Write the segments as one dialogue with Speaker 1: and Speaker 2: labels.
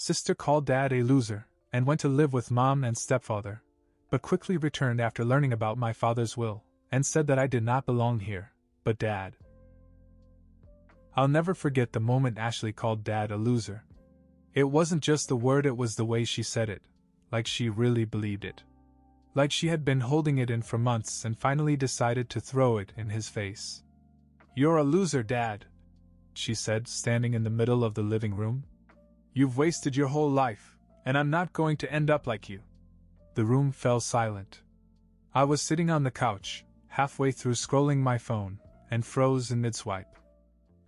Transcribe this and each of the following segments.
Speaker 1: Sister called Dad a loser, and went to live with Mom and Stepfather, but quickly returned after learning about my father's will, and said that I did not belong here, but Dad. I'll never forget the moment Ashley called Dad a loser. It wasn't just the word, it was the way she said it, like she really believed it. Like she had been holding it in for months and finally decided to throw it in his face. "You're a loser, Dad," she said, standing in the middle of the living room. "You've wasted your whole life, and I'm not going to end up like you." The room fell silent. I was sitting on the couch, halfway through scrolling my phone, and froze in mid-swipe.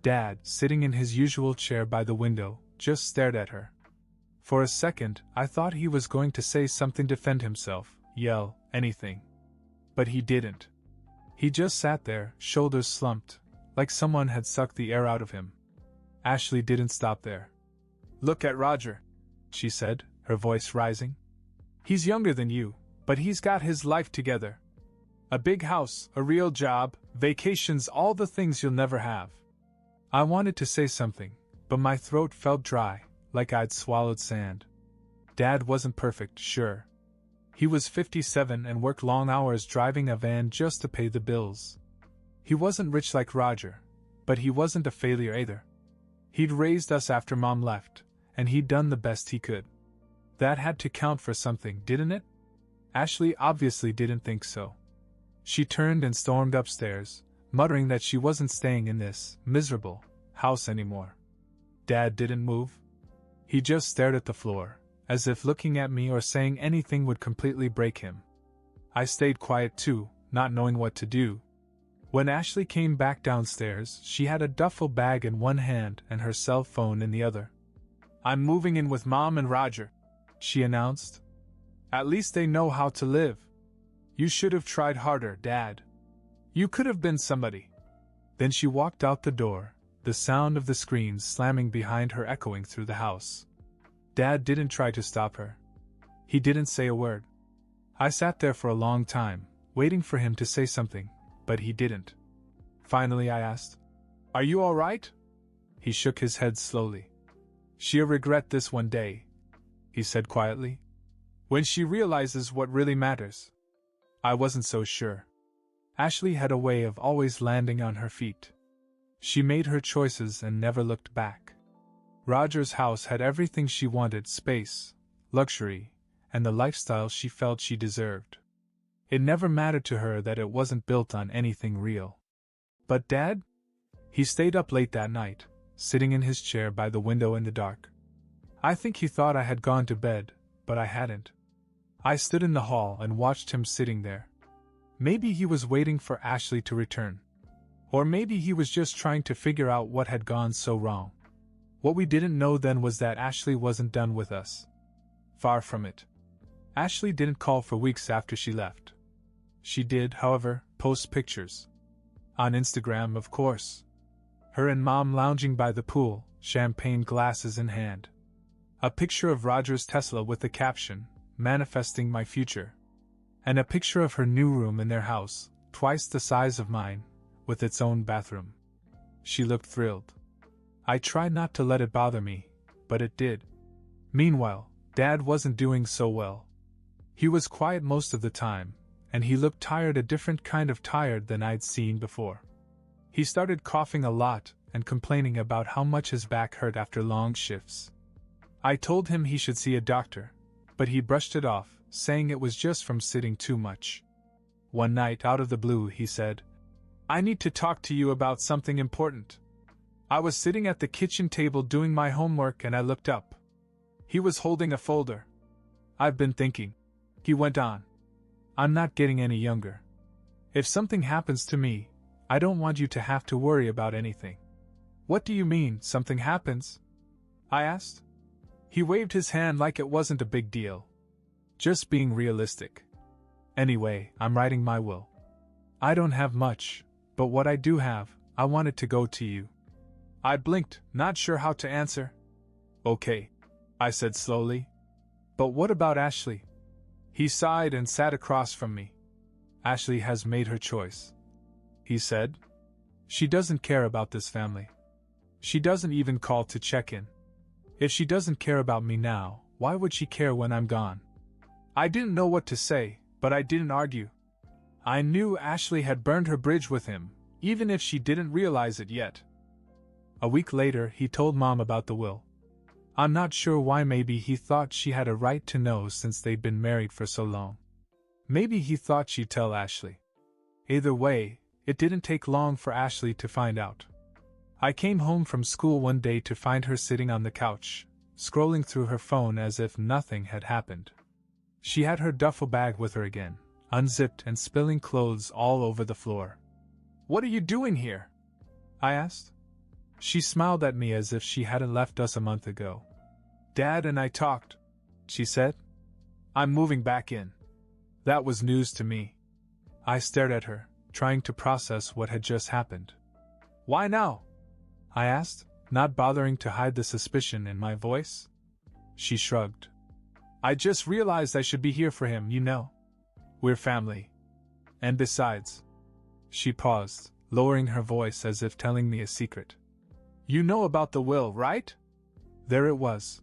Speaker 1: Dad, sitting in his usual chair by the window, just stared at her. For a second, I thought he was going to say something, defend himself, yell, anything. But he didn't. He just sat there, shoulders slumped, like someone had sucked the air out of him. Ashley didn't stop there. "Look at Roger," she said, her voice rising. "He's younger than you, but he's got his life together. A big house, a real job, vacations, all the things you'll never have." I wanted to say something, but my throat felt dry, like I'd swallowed sand. Dad wasn't perfect, sure. He was 57 and worked long hours driving a van just to pay the bills. He wasn't rich like Roger, but he wasn't a failure either. He'd raised us after Mom left, and he'd done the best he could. That had to count for something, didn't it? Ashley obviously didn't think so. She turned and stormed upstairs, muttering that she wasn't staying in this miserable house anymore. Dad didn't move. He just stared at the floor, as if looking at me or saying anything would completely break him. I stayed quiet too, not knowing what to do. When Ashley came back downstairs, she had a duffel bag in one hand and her cell phone in the other. "I'm moving in with Mom and Roger," she announced. "At least they know how to live. You should have tried harder, Dad. You could have been somebody." Then she walked out the door, the sound of the screens slamming behind her echoing through the house. Dad didn't try to stop her. He didn't say a word. I sat there for a long time, waiting for him to say something, but he didn't. Finally I asked, "Are you all right?" He shook his head slowly. "She'll regret this one day," he said quietly. "When she realizes what really matters." I wasn't so sure. Ashley had a way of always landing on her feet. She made her choices and never looked back. Roger's house had everything she wanted: space, luxury, and the lifestyle she felt she deserved. It never mattered to her that it wasn't built on anything real. But Dad? He stayed up late that night, sitting in his chair by the window in the dark. I think he thought I had gone to bed, but I hadn't. I stood in the hall and watched him sitting there. Maybe he was waiting for Ashley to return. Or maybe he was just trying to figure out what had gone so wrong. What we didn't know then was that Ashley wasn't done with us. Far from it. Ashley didn't call for weeks after she left. She did, however, post pictures. On Instagram, of course. Her and Mom lounging by the pool, champagne glasses in hand. A picture of Roger's Tesla with the caption, "Manifesting my future." And a picture of her new room in their house, twice the size of mine, with its own bathroom. She looked thrilled. I tried not to let it bother me, but it did. Meanwhile, Dad wasn't doing so well. He was quiet most of the time, and he looked tired, a different kind of tired than I'd seen before. He started coughing a lot and complaining about how much his back hurt after long shifts. I told him he should see a doctor, but he brushed it off, saying it was just from sitting too much. One night, out of the blue, he said, "I need to talk to you about something important." I was sitting at the kitchen table doing my homework and I looked up. He was holding a folder. "I've been thinking," he went on. "I'm not getting any younger. If something happens to me, I don't want you to have to worry about anything." "What do you mean, something happens?" I asked. He waved his hand like it wasn't a big deal. "Just being realistic. Anyway, I'm writing my will. I don't have much, but what I do have, I want it to go to you." I blinked, not sure how to answer. "Okay," I said slowly. "But what about Ashley?" He sighed and sat across from me. "Ashley has made her choice," he said. "She doesn't care about this family. She doesn't even call to check in. If she doesn't care about me now, why would she care when I'm gone? I didn't know what to say, but I didn't argue. I knew Ashley had burned her bridge with him, even if she didn't realize it yet. A week later, he told Mom about the will. I'm not sure why. Maybe he thought she had a right to know since they'd been married for so long. Maybe he thought she'd tell Ashley. Either way, it didn't take long for Ashley to find out. I came home from school one day to find her sitting on the couch, scrolling through her phone as if nothing had happened. She had her duffel bag with her again, unzipped and spilling clothes all over the floor. "What are you doing here?" I asked. She smiled at me as if she hadn't left us a month ago. "Dad and I talked," she said. "I'm moving back in." That was news to me. I stared at her, trying to process what had just happened. "Why now?" I asked, not bothering to hide the suspicion in my voice. She shrugged. "I just realized I should be here for him, you know. We're family. And besides..." She paused, lowering her voice as if telling me a secret. "You know about the will, right?" There it was.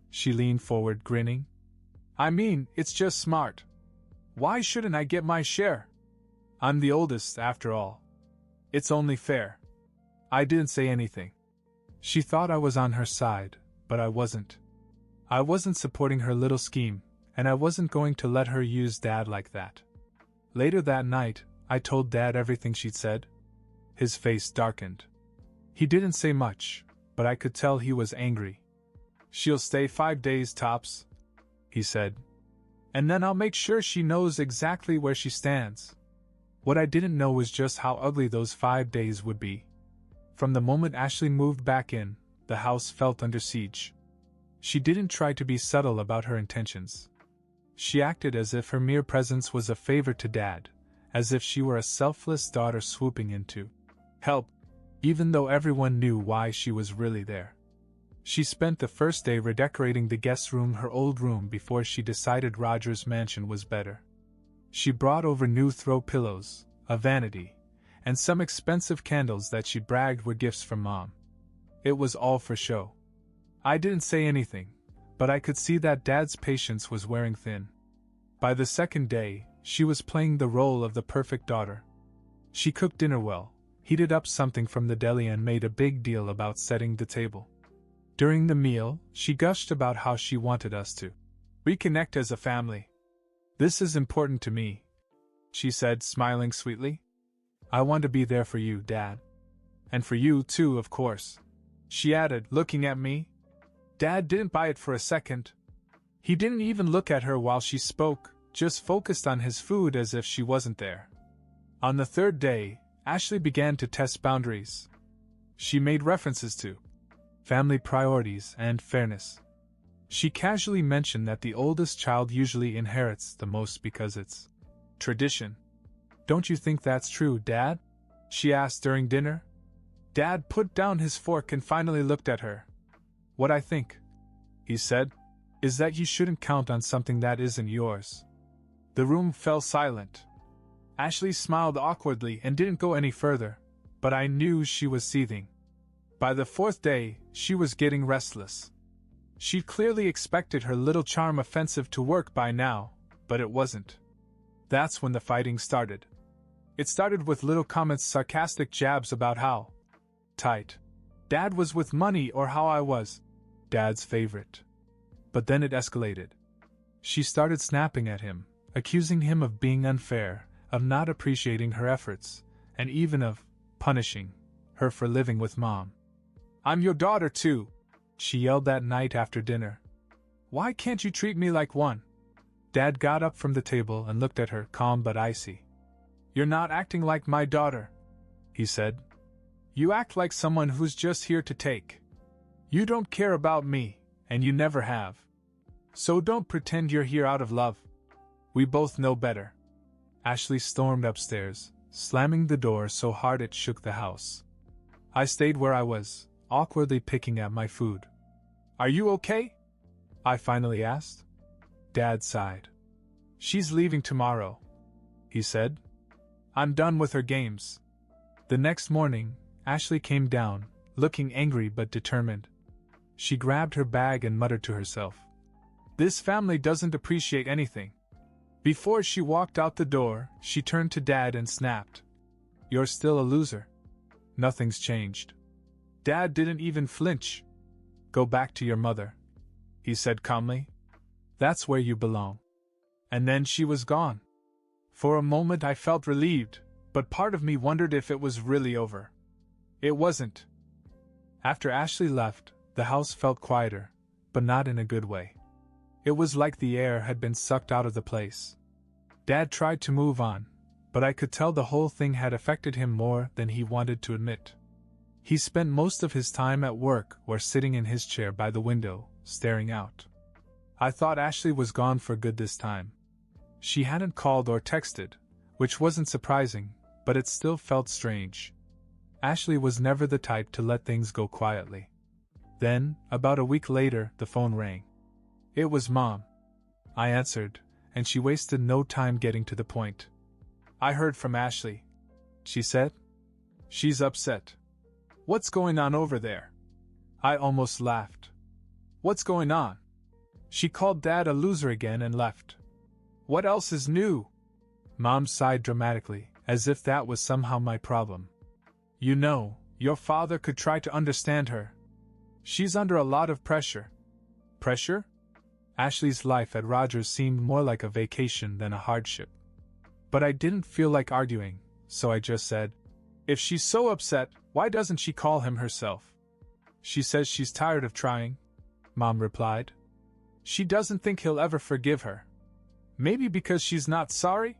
Speaker 1: She leaned forward, grinning. "I mean, it's just smart. Why shouldn't I get my share? I'm the oldest, after all. It's only fair." I didn't say anything. She thought I was on her side, but I wasn't. I wasn't supporting her little scheme, and I wasn't going to let her use Dad like that. Later that night, I told Dad everything she'd said. His face darkened. He didn't say much, but I could tell he was angry. "She'll stay 5 days tops," he said. "And then I'll make sure she knows exactly where she stands." What I didn't know was just how ugly those 5 days would be. From the moment Ashley moved back in, the house felt under siege. She didn't try to be subtle about her intentions. She acted as if her mere presence was a favor to Dad, as if she were a selfless daughter swooping in to help, even though everyone knew why she was really there. She spent the first day redecorating the guest room, her old room, before she decided Roger's mansion was better. She brought over new throw pillows, a vanity, and some expensive candles that she bragged were gifts from Mom. It was all for show. I didn't say anything, but I could see that Dad's patience was wearing thin. By the second day, she was playing the role of the perfect daughter. She cooked dinner well, heated up something from the deli, and made a big deal about setting the table. During the meal, she gushed about how she wanted us to reconnect as a family. "This is important to me," she said, smiling sweetly. "I want to be there for you, Dad. And for you too, of course," she added, looking at me. Dad didn't buy it for a second. He didn't even look at her while she spoke, just focused on his food as if she wasn't there. On the third day, Ashley began to test boundaries. She made references to family priorities and fairness. She casually mentioned that the oldest child usually inherits the most because it's tradition. "Don't you think that's true, Dad?" she asked during dinner. Dad put down his fork and finally looked at her. "What I think," he said, "is that you shouldn't count on something that isn't yours." The room fell silent. Ashley smiled awkwardly and didn't go any further, but I knew she was seething. By the fourth day, she was getting restless. She'd clearly expected her little charm offensive to work by now, but it wasn't. That's when the fighting started. It started with little comments, sarcastic jabs about how tight Dad was with money or how I was Dad's favorite. But then it escalated. She started snapping at him, accusing him of being unfair, of not appreciating her efforts, and even of punishing her for living with Mom. "I'm your daughter too," she yelled that night after dinner. "Why can't you treat me like one?" Dad got up from the table and looked at her, calm but icy. "You're not acting like my daughter," he said. "You act like someone who's just here to take. You don't care about me, and you never have. So don't pretend you're here out of love. We both know better." Ashley stormed upstairs, slamming the door so hard it shook the house. I stayed where I was, awkwardly picking at my food. "Are you okay?" I finally asked. Dad sighed. "She's leaving tomorrow," he said. "I'm done with her games." The next morning, Ashley came down, looking angry but determined. She grabbed her bag and muttered to herself, "This family doesn't appreciate anything." Before she walked out the door, she turned to Dad and snapped, "You're still a loser. Nothing's changed." Dad didn't even flinch. "Go back to your mother," he said calmly. "That's where you belong." And then she was gone. For a moment I felt relieved, but part of me wondered if it was really over. It wasn't. After Ashley left, the house felt quieter, but not in a good way. It was like the air had been sucked out of the place. Dad tried to move on, but I could tell the whole thing had affected him more than he wanted to admit. He spent most of his time at work or sitting in his chair by the window, staring out. I thought Ashley was gone for good this time. She hadn't called or texted, which wasn't surprising, but it still felt strange. Ashley was never the type to let things go quietly. Then, about a week later, the phone rang. It was Mom. I answered, and she wasted no time getting to the point. "I heard from Ashley," she said. "She's upset." "What's going on over there?" I almost laughed. "What's going on?" "She called Dad a loser again and left." "What else is new?" Mom sighed dramatically, as if that was somehow my problem. "You know, your father could try to understand her. She's under a lot of pressure." "Pressure?" Ashley's life at Rogers seemed more like a vacation than a hardship. But I didn't feel like arguing, so I just said, "If she's so upset, why doesn't she call him herself?" "She says she's tired of trying," Mom replied. "She doesn't think he'll ever forgive her." "Maybe because she's not sorry?"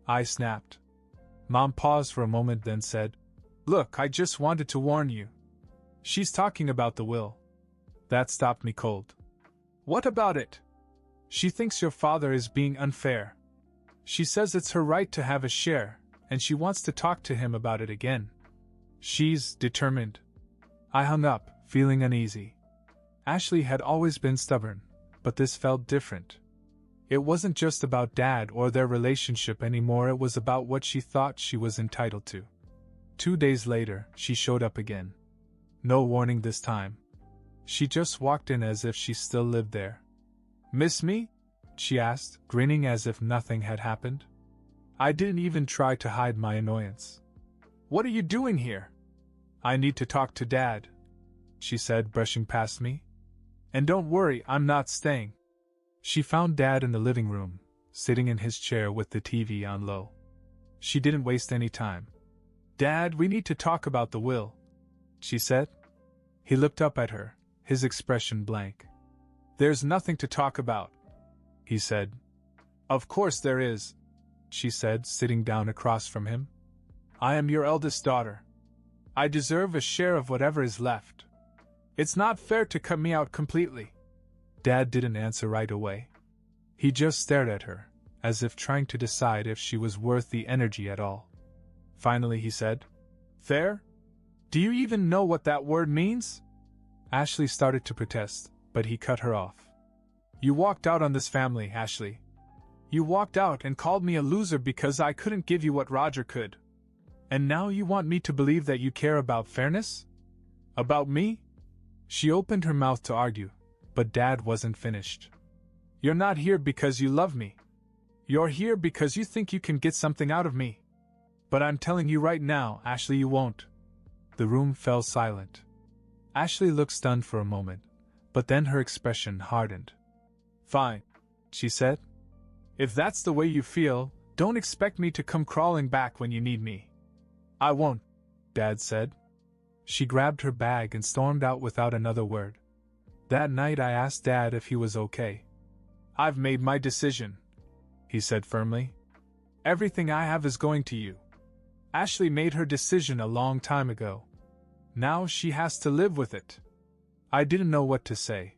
Speaker 1: I snapped. Mom paused for a moment, then said, "Look, I just wanted to warn you. She's talking about the will." That stopped me cold. "What about it?" "She thinks your father is being unfair. She says it's her right to have a share, and she wants to talk to him about it again. She's determined." I hung up, feeling uneasy. Ashley had always been stubborn, but this felt different. It wasn't just about Dad or their relationship anymore, it was about what she thought she was entitled to. 2 days later, she showed up again. No warning this time. She just walked in as if she still lived there. "Miss me?" she asked, grinning as if nothing had happened. I didn't even try to hide my annoyance. "What are you doing here?" "I need to talk to Dad," she said, brushing past me. "And don't worry, I'm not staying." She found Dad in the living room, sitting in his chair with the TV on low. She didn't waste any time. "Dad, we need to talk about the will," she said. He looked up at her, his expression blank. "There's nothing to talk about," he said. "Of course there is," she said, sitting down across from him. "I am your eldest daughter. I deserve a share of whatever is left. It's not fair to cut me out completely." Dad didn't answer right away. He just stared at her, as if trying to decide if she was worth the energy at all. Finally he said, "Fair? Do you even know what that word means?" Ashley started to protest, but he cut her off. "You walked out on this family, Ashley. You walked out and called me a loser because I couldn't give you what Roger could. And now you want me to believe that you care about fairness? About me?" She opened her mouth to argue, but Dad wasn't finished. "You're not here because you love me. You're here because you think you can get something out of me. But I'm telling you right now, Ashley, you won't." The room fell silent. Ashley looked stunned for a moment, but then her expression hardened. "Fine," she said. "If that's the way you feel, don't expect me to come crawling back when you need me." "I won't," Dad said. She grabbed her bag and stormed out without another word. That night I asked Dad if he was okay. "I've made my decision," he said firmly. "Everything I have is going to you. Ashley made her decision a long time ago. Now she has to live with it." I didn't know what to say.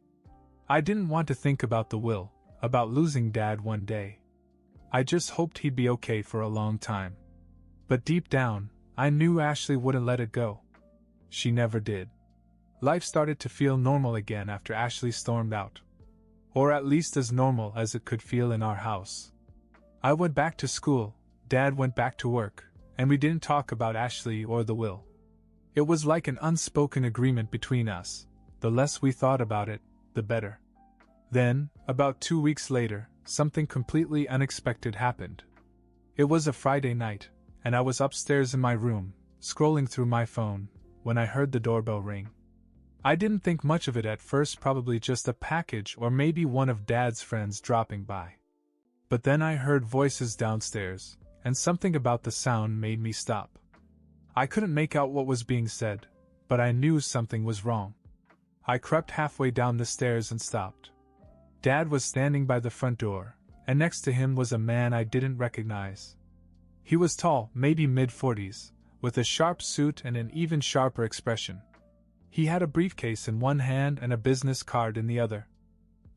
Speaker 1: I didn't want to think about the will, about losing Dad one day. I just hoped he'd be okay for a long time. But deep down, I knew Ashley wouldn't let it go. She never did. Life started to feel normal again after Ashley stormed out. Or at least as normal as it could feel in our house. I went back to school, Dad went back to work, and we didn't talk about Ashley or the will. It was like an unspoken agreement between us, The less we thought about it, the better. Then, about 2 weeks later, something completely unexpected happened. It was a Friday night, and I was upstairs in my room, scrolling through my phone, when I heard the doorbell ring. I didn't think much of it at first, probably just a package or maybe one of Dad's friends dropping by. But then I heard voices downstairs, and something about the sound made me stop. I couldn't make out what was being said, but I knew something was wrong. I crept halfway down the stairs and stopped. Dad was standing by the front door, and next to him was a man I didn't recognize. He was tall, maybe mid-40s, with a sharp suit and an even sharper expression. He had a briefcase in one hand and a business card in the other.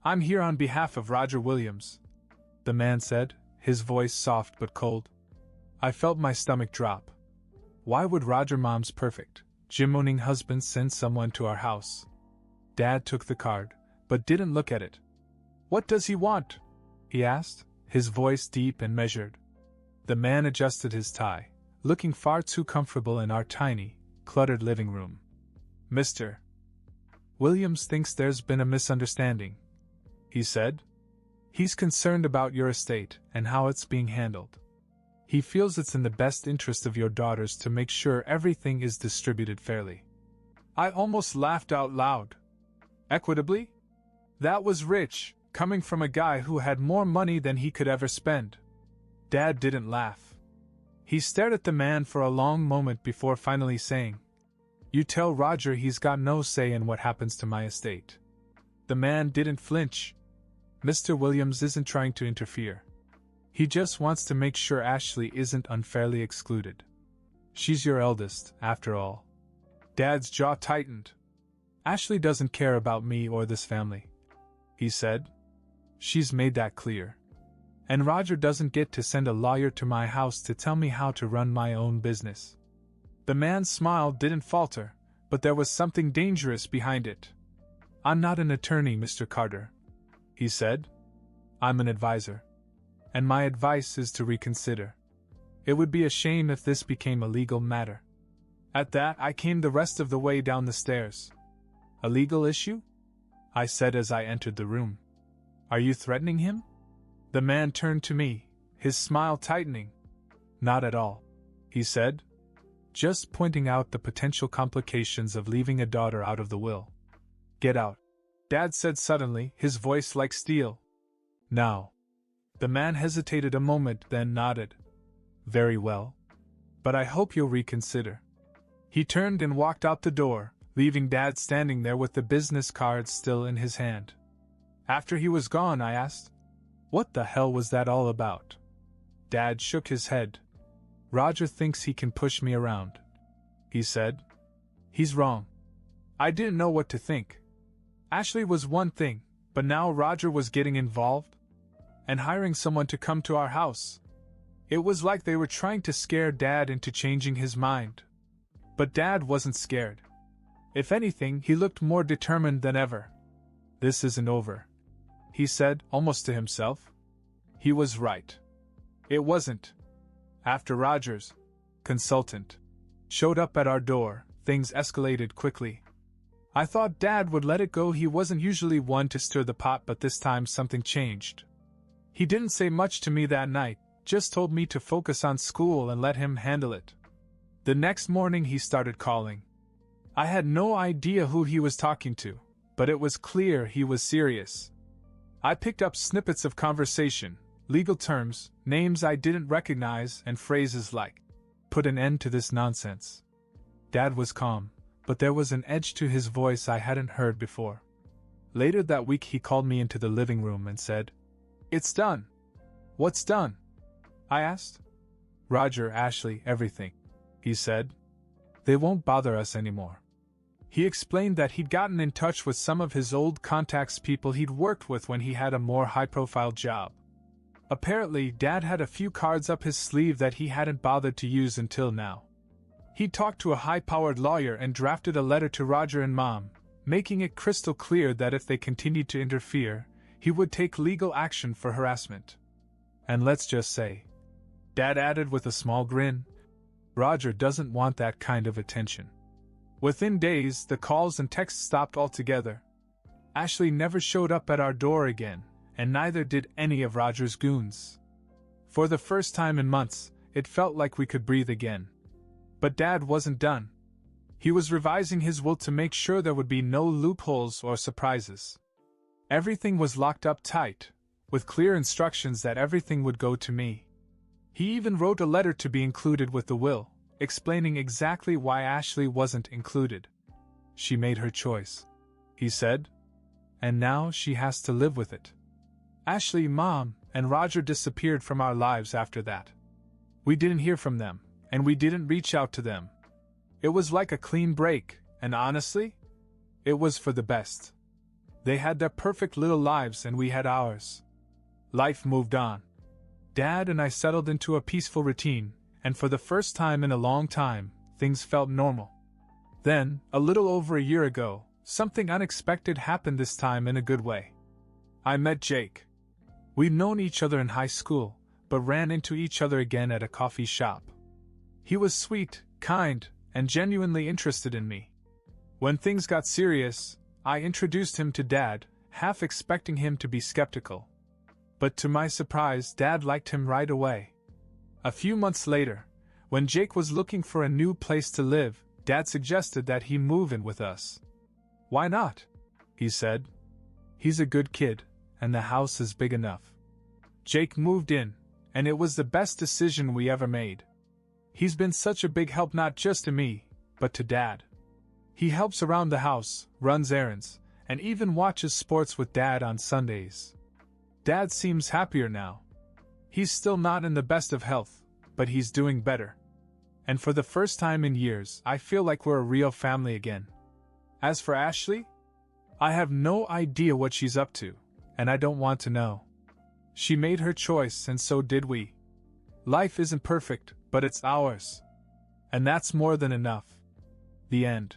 Speaker 1: "I'm here on behalf of Roger Williams," the man said, his voice soft but cold. I felt my stomach drop. Why would Roger, Mom's perfect, gym-owning husband, send someone to our house? Dad took the card, but didn't look at it. "What does he want?" he asked, his voice deep and measured. The man adjusted his tie, looking far too comfortable in our tiny, cluttered living room. "Mr. Williams thinks there's been a misunderstanding," he said. "He's concerned about your estate and how it's being handled. He feels it's in the best interest of your daughters to make sure everything is distributed fairly." I almost laughed out loud. Equitably? That was rich, coming from a guy who had more money than he could ever spend. Dad didn't laugh. He stared at the man for a long moment before finally saying, "You tell Roger he's got no say in what happens to my estate." The man didn't flinch. "Mr. Williams isn't trying to interfere. He just wants to make sure Ashley isn't unfairly excluded. She's your eldest, after all." Dad's jaw tightened. "Ashley doesn't care about me or this family," he said. "She's made that clear. And Roger doesn't get to send a lawyer to my house to tell me how to run my own business." The man's smile didn't falter, but there was something dangerous behind it. "I'm not an attorney, Mr. Carter," he said. "I'm an advisor. And my advice is to reconsider. It would be a shame if this became a legal matter." At that, I came the rest of the way down the stairs. "A legal issue?" I said as I entered the room. "Are you threatening him?" The man turned to me, his smile tightening. "Not at all," he said. "Just pointing out the potential complications of leaving a daughter out of the will." "Get out," Dad said suddenly, his voice like steel. "Now." The man hesitated a moment, then nodded. "Very well. But I hope you'll reconsider." He turned and walked out the door, leaving Dad standing there with the business card still in his hand. After he was gone, I asked, "What the hell was that all about?" Dad shook his head. "Roger thinks he can push me around," he said. "He's wrong." I didn't know what to think. Ashley was one thing, but now Roger was getting involved and hiring someone to come to our house. It was like they were trying to scare Dad into changing his mind. But Dad wasn't scared. If anything, he looked more determined than ever. "This isn't over," he said, almost to himself. He was right. It wasn't. After Roger's consultant showed up at our door, things escalated quickly. I thought Dad would let it go. He wasn't usually one to stir the pot, but this time something changed. He didn't say much to me that night, just told me to focus on school and let him handle it. The next morning he started calling. I had no idea who he was talking to, but it was clear he was serious. I picked up snippets of conversation, legal terms, names I didn't recognize, and phrases like, "Put an end to this nonsense." Dad was calm, but there was an edge to his voice I hadn't heard before. Later that week he called me into the living room and said, "It's done." "What's done?" I asked. "Roger, Ashley, everything," he said. "They won't bother us anymore." He explained that he'd gotten in touch with some of his old contacts, people he'd worked with when he had a more high-profile job. Apparently, Dad had a few cards up his sleeve that he hadn't bothered to use until now. He talked to a high-powered lawyer and drafted a letter to Roger and Mom, making it crystal clear that if they continued to interfere, he would take legal action for harassment. And let's just say, Dad added with a small grin, Roger doesn't want that kind of attention. Within days, the calls and texts stopped altogether. Ashley never showed up at our door again, and neither did any of Roger's goons. For the first time in months, it felt like we could breathe again. But Dad wasn't done. He was revising his will to make sure there would be no loopholes or surprises. Everything was locked up tight, with clear instructions that everything would go to me. He even wrote a letter to be included with the will, explaining exactly why Ashley wasn't included. She made her choice, he said, and now she has to live with it. Ashley, Mom, and Roger disappeared from our lives after that. We didn't hear from them, and we didn't reach out to them. It was like a clean break, and honestly, it was for the best. They had their perfect little lives and we had ours. Life moved on. Dad and I settled into a peaceful routine, and for the first time in a long time, things felt normal. Then, a little over a year ago, something unexpected happened, this time in a good way. I met Jake. We'd known each other in high school, but ran into each other again at a coffee shop. He was sweet, kind, and genuinely interested in me. When things got serious, I introduced him to Dad, half expecting him to be skeptical. But to my surprise, Dad liked him right away. A few months later, when Jake was looking for a new place to live, Dad suggested that he move in with us. Why not? He said. He's a good kid, and the house is big enough. Jake moved in, and it was the best decision we ever made. He's been such a big help not just to me, but to Dad. He helps around the house, runs errands, and even watches sports with Dad on Sundays. Dad seems happier now. He's still not in the best of health, but he's doing better. And for the first time in years, I feel like we're a real family again. As for Ashley, I have no idea what she's up to, and I don't want to know. She made her choice, and so did we. Life isn't perfect, but it's ours. And that's more than enough. The end.